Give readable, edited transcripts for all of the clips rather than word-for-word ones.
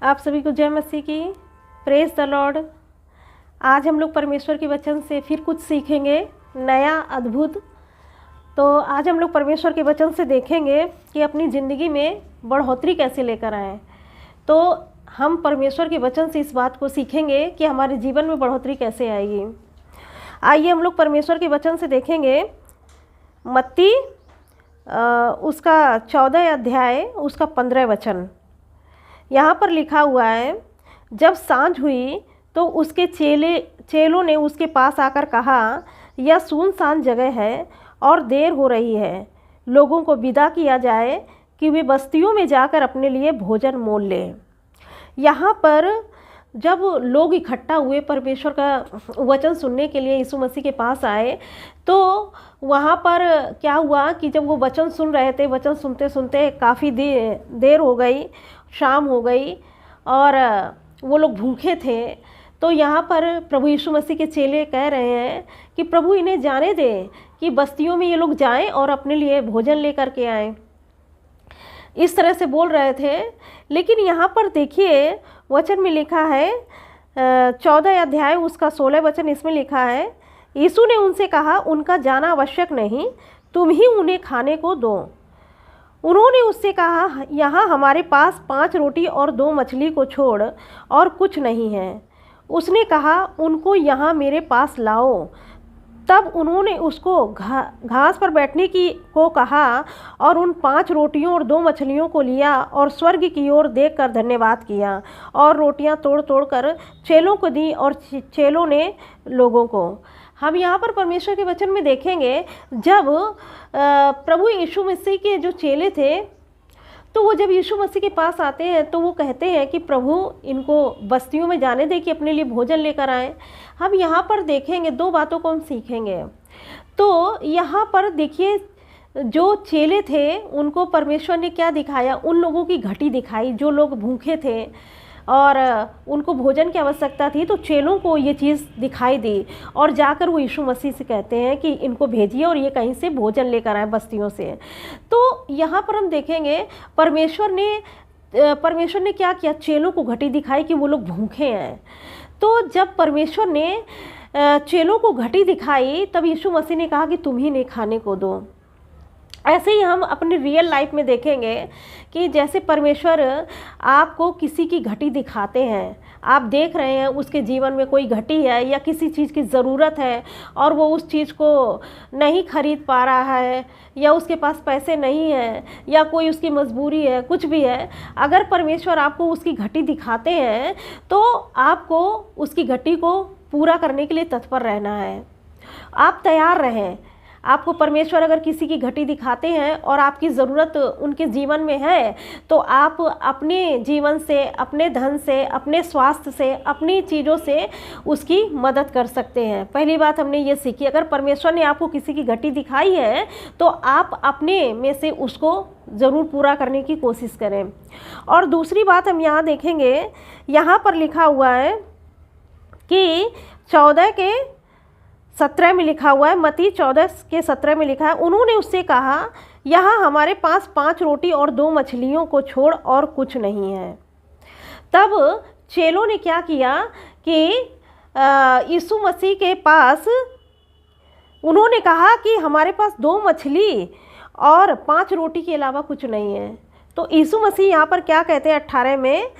आप सभी को जय मसीह की। Praise the Lord. आज हम लोग परमेश्वर के वचन से फिर कुछ सीखेंगे नया, अद्भुत। तो आज हम लोग परमेश्वर के वचन से देखेंगे कि अपनी ज़िंदगी में बढ़ोतरी कैसे लेकर आएँ। तो हम परमेश्वर के वचन से इस बात को सीखेंगे कि हमारे जीवन में बढ़ोतरी कैसे आएगी। आइए हम लोग परमेश्वर के वचन से देखेंगे मत्ती उसका 14 अध्याय उसका 15 वचन। यहाँ पर लिखा हुआ है, जब सांझ हुई तो उसके चेलों ने उसके पास आकर कहा, यह सुनसान जगह है और देर हो रही है, लोगों को विदा किया जाए कि वे बस्तियों में जाकर अपने लिए भोजन मोल लें। यहाँ पर जब लोग इकट्ठा हुए परमेश्वर का वचन सुनने के लिए यीशु मसीह के पास आए, तो वहाँ पर क्या हुआ कि जब वो वचन सुन रहे थे, वचन सुनते सुनते काफ़ी देर हो गई, शाम हो गई और वो लोग भूखे थे। तो यहाँ पर प्रभु यीशु मसीह के चेले कह रहे हैं कि प्रभु इन्हें जाने दें कि बस्तियों में ये लोग जाएं और अपने लिए भोजन लेकर के आएँ। इस तरह से बोल रहे थे। लेकिन यहाँ पर देखिए वचन में लिखा है 14 अध्याय उसका 16 वचन, इसमें लिखा है, यीशु ने उनसे कहा, उनका जाना आवश्यक नहीं, तुम ही उन्हें खाने को दो। उन्होंने उससे कहा, यहाँ हमारे पास 5 रोटी और 2 मछली को छोड़ और कुछ नहीं है। उसने कहा, उनको यहाँ मेरे पास लाओ। तब उन्होंने उसको घास पर बैठने को कहा और उन 5 रोटियों और 2 मछलियों को लिया और स्वर्ग की ओर देखकर धन्यवाद किया और रोटियां तोड़ तोड़ कर चेलों को दी और चेलों ने लोगों को। हम यहाँ पर परमेश्वर के वचन में देखेंगे, जब प्रभु यीशु मसीह के जो चेले थे, तो वो जब यीशु मसीह के पास आते हैं तो वो कहते हैं कि प्रभु इनको बस्तियों में जाने दे कि अपने लिए भोजन लेकर आएँ। हम यहाँ पर देखेंगे 2 बातों को हम सीखेंगे। तो यहाँ पर देखिए, जो चेले थे उनको परमेश्वर ने क्या दिखाया, उन लोगों की घटी दिखाई जो लोग भूखे थे और उनको भोजन की आवश्यकता थी। तो चेलों को ये चीज़ दिखाई दी और जाकर वो यीशु मसीह से कहते हैं कि इनको भेजिए और ये कहीं से भोजन लेकर आए बस्तियों से। तो यहाँ पर हम देखेंगे परमेश्वर ने क्या किया, चेलों को घटी दिखाई कि वो लोग भूखे हैं। तो जब परमेश्वर ने चेलों को घटी दिखाई, तब यीशु मसीह ने कहा कि तुम ही ने खाने को दो। ऐसे ही हम अपनी रियल लाइफ में देखेंगे कि जैसे परमेश्वर आपको किसी की घटी दिखाते हैं, आप देख रहे हैं उसके जीवन में कोई घटी है या किसी चीज़ की ज़रूरत है और वो उस चीज़ को नहीं खरीद पा रहा है या उसके पास पैसे नहीं है या कोई उसकी मजबूरी है, कुछ भी है, अगर परमेश्वर आपको उसकी घटी दिखाते हैं तो आपको उसकी घटी को पूरा करने के लिए तत्पर रहना है। आप तैयार रहें। आपको परमेश्वर अगर किसी की घटी दिखाते हैं और आपकी ज़रूरत उनके जीवन में है, तो आप अपने जीवन से, अपने धन से, अपने स्वास्थ्य से, अपनी चीज़ों से उसकी मदद कर सकते हैं। पहली बात हमने ये सीखी, अगर परमेश्वर ने आपको किसी की घटी दिखाई है तो आप अपने में से उसको ज़रूर पूरा करने की कोशिश करें। और दूसरी बात हम यहाँ देखेंगे, यहाँ पर लिखा हुआ है कि 14 के 17 में लिखा हुआ है, मत्ती 14 के 17 में लिखा है, उन्होंने उससे कहा, यहाँ हमारे पास 5 रोटी और 2 मछलियों को छोड़ और कुछ नहीं है। तब चेलों ने क्या किया कि यीशु मसीह के पास उन्होंने कहा कि हमारे पास 2 मछली और 5 रोटी के अलावा कुछ नहीं है। तो यीशु मसीह यहाँ पर क्या कहते हैं 18 में,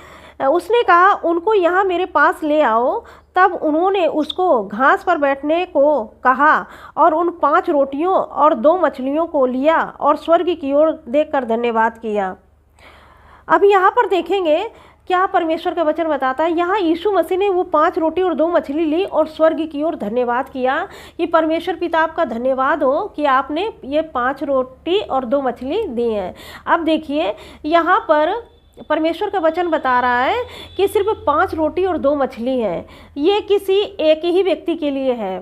उसने कहा, उनको यहाँ मेरे पास ले आओ। तब उन्होंने उसको घास पर बैठने को कहा और उन 5 रोटियों और 2 मछलियों को लिया और स्वर्ग की ओर देखकर धन्यवाद किया। अब यहाँ पर देखेंगे क्या परमेश्वर का वचन बताता है। यहाँ यीशु मसीह ने वो 5 रोटी और 2 मछली ली और स्वर्ग की ओर धन्यवाद किया कि परमेश्वर पिता आपका धन्यवाद हो कि आपने ये 5 रोटी और 2 मछली दी हैं। अब देखिए यहाँ पर परमेश्वर का वचन बता रहा है कि सिर्फ 5 रोटी और 2 मछली है। ये किसी एक ही व्यक्ति के लिए है।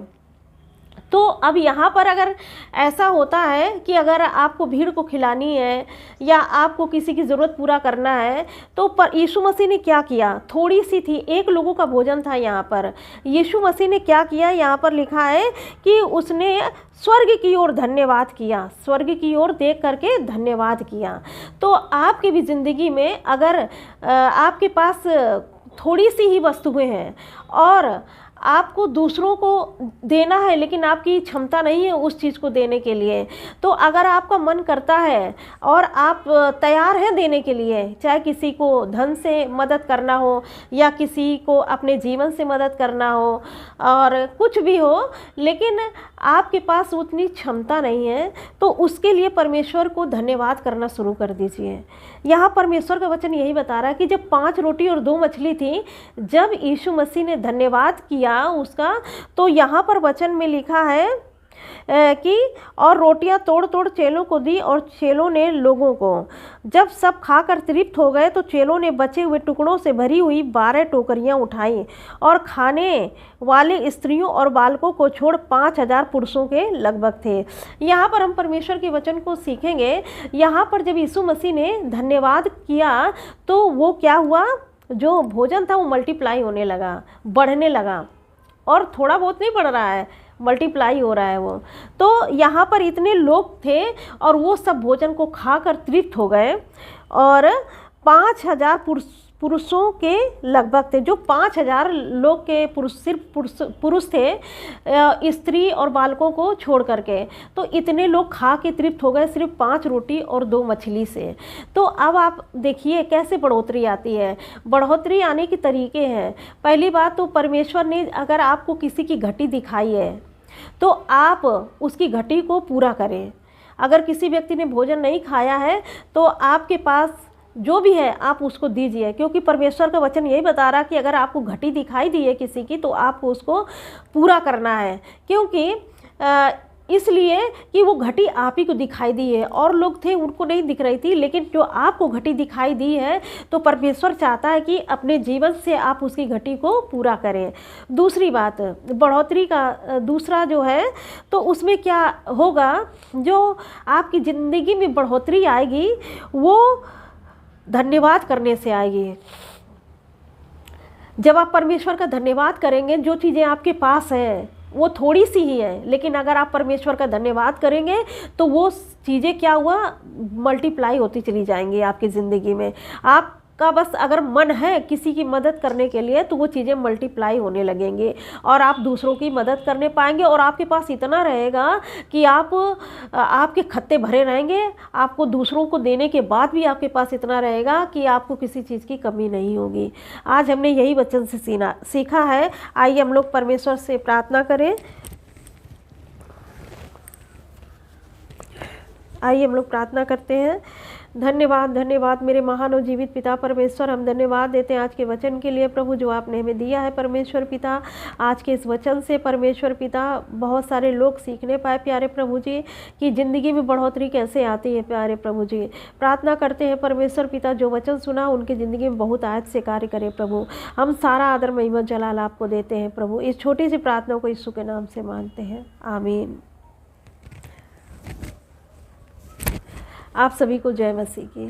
तो अब यहाँ पर अगर ऐसा होता है कि अगर आपको भीड़ को खिलानी है या आपको किसी की ज़रूरत पूरा करना है, तो पर यीशु मसीह ने क्या किया, थोड़ी सी थी, एक लोगों का भोजन था यहाँ पर, यीशु मसीह ने क्या किया, यहाँ पर लिखा है कि उसने स्वर्ग की ओर धन्यवाद किया, स्वर्ग की ओर देख करके धन्यवाद किया। तो आपकी भी ज़िंदगी में अगर आपके पास थोड़ी सी ही वस्तुएं हैं और आपको दूसरों को देना है लेकिन आपकी क्षमता नहीं है उस चीज़ को देने के लिए, तो अगर आपका मन करता है और आप तैयार हैं देने के लिए, चाहे किसी को धन से मदद करना हो या किसी को अपने जीवन से मदद करना हो और कुछ भी हो, लेकिन आपके पास उतनी क्षमता नहीं है, तो उसके लिए परमेश्वर को धन्यवाद करना शुरू कर दीजिए। यहाँ परमेश्वर का वचन यही बता रहा है कि जब 5 रोटी और 2 मछली थी, जब यीशु मसीह ने धन्यवाद किया उसका, तो यहाँ पर वचन में लिखा है कि और रोटियां तोड़ तोड़ चेलों को दी और चेलों ने लोगों को। जब सब खाकर तृप्त हो गए तो चेलों ने बचे हुए टुकड़ों से भरी हुई 12 टोकरियां उठाई और खाने वाले स्त्रियों और बालकों को छोड़ 5000 पुरुषों के लगभग थे। यहाँ पर हम परमेश्वर के वचन को सीखेंगे। यहाँ पर जब यीशु मसीह ने धन्यवाद किया तो वो क्या हुआ, जो भोजन था वो मल्टीप्लाई होने लगा, बढ़ने लगा, और थोड़ा बहुत नहीं बढ़ रहा है, मल्टीप्लाई हो रहा है वो। तो यहाँ पर इतने लोग थे और वो सब भोजन को खाकर तृप्त हो गए और 5000 पुरुषों के लगभग थे। जो 5000 लोग के पुरुष, सिर्फ पुरुष थे, स्त्री और बालकों को छोड़ करके, तो इतने लोग खा के तृप्त हो गए सिर्फ 5 रोटी और 2 मछली से। तो अब आप देखिए कैसे बढ़ोतरी आती है। बढ़ोतरी आने के तरीके हैं। पहली बात तो परमेश्वर ने अगर आपको किसी की घटी दिखाई है तो आप उसकी घटी को पूरा करें। अगर किसी व्यक्ति ने भोजन नहीं खाया है तो आपके पास जो भी है आप उसको दीजिए, क्योंकि परमेश्वर का वचन यही बता रहा कि अगर आपको घटी दिखाई दी है किसी की तो आपको उसको पूरा करना है। क्योंकि इसलिए कि वो घटी आप ही को दिखाई दी है, और लोग थे उनको नहीं दिख रही थी, लेकिन जो आपको घटी दिखाई दी है तो परमेश्वर चाहता है कि अपने जीवन से आप उसकी घटी को पूरा करें। दूसरी बात, बढ़ोतरी का दूसरा जो है तो उसमें क्या होगा, जो आपकी ज़िंदगी में बढ़ोतरी आएगी वो धन्यवाद करने से आएगी। जब आप परमेश्वर का धन्यवाद करेंगे, जो चीज़ें आपके पास हैं वो थोड़ी सी ही है, लेकिन अगर आप परमेश्वर का धन्यवाद करेंगे तो वो चीज़ें क्या हुआ, मल्टीप्लाई होती चली जाएंगी आपकी ज़िंदगी में। आपका बस अगर मन है किसी की मदद करने के लिए तो वो चीज़ें मल्टीप्लाई होने लगेंगी और आप दूसरों की मदद करने पाएंगे, और आपके पास इतना रहेगा कि आपके खत्ते भरे रहेंगे। आपको दूसरों को देने के बाद भी आपके पास इतना रहेगा कि आपको किसी चीज़ की कमी नहीं होगी। आज हमने यही वचन से सीखा है। आइए हम लोग परमेश्वर से प्रार्थना करें। आइए हम लोग प्रार्थना करते हैं। धन्यवाद, धन्यवाद मेरे महान और जीवित पिता परमेश्वर, हम धन्यवाद देते हैं आज के वचन के लिए प्रभु, जो आपने हमें दिया है परमेश्वर पिता। आज के इस वचन से परमेश्वर पिता बहुत सारे लोग सीखने पाए प्यारे प्रभु जी कि ज़िंदगी में बढ़ोतरी कैसे आती है। प्यारे प्रभु जी, प्रार्थना करते हैं परमेश्वर पिता जो वचन सुना उनकी ज़िंदगी में बहुत आयत से कार्य करे प्रभु। हम सारा आदर महिमा जलाल आपको देते हैं प्रभु। इस छोटी सी प्रार्थना को यीशु के नाम से मांगते हैं, आमीन। आप सभी को जय मसीह की।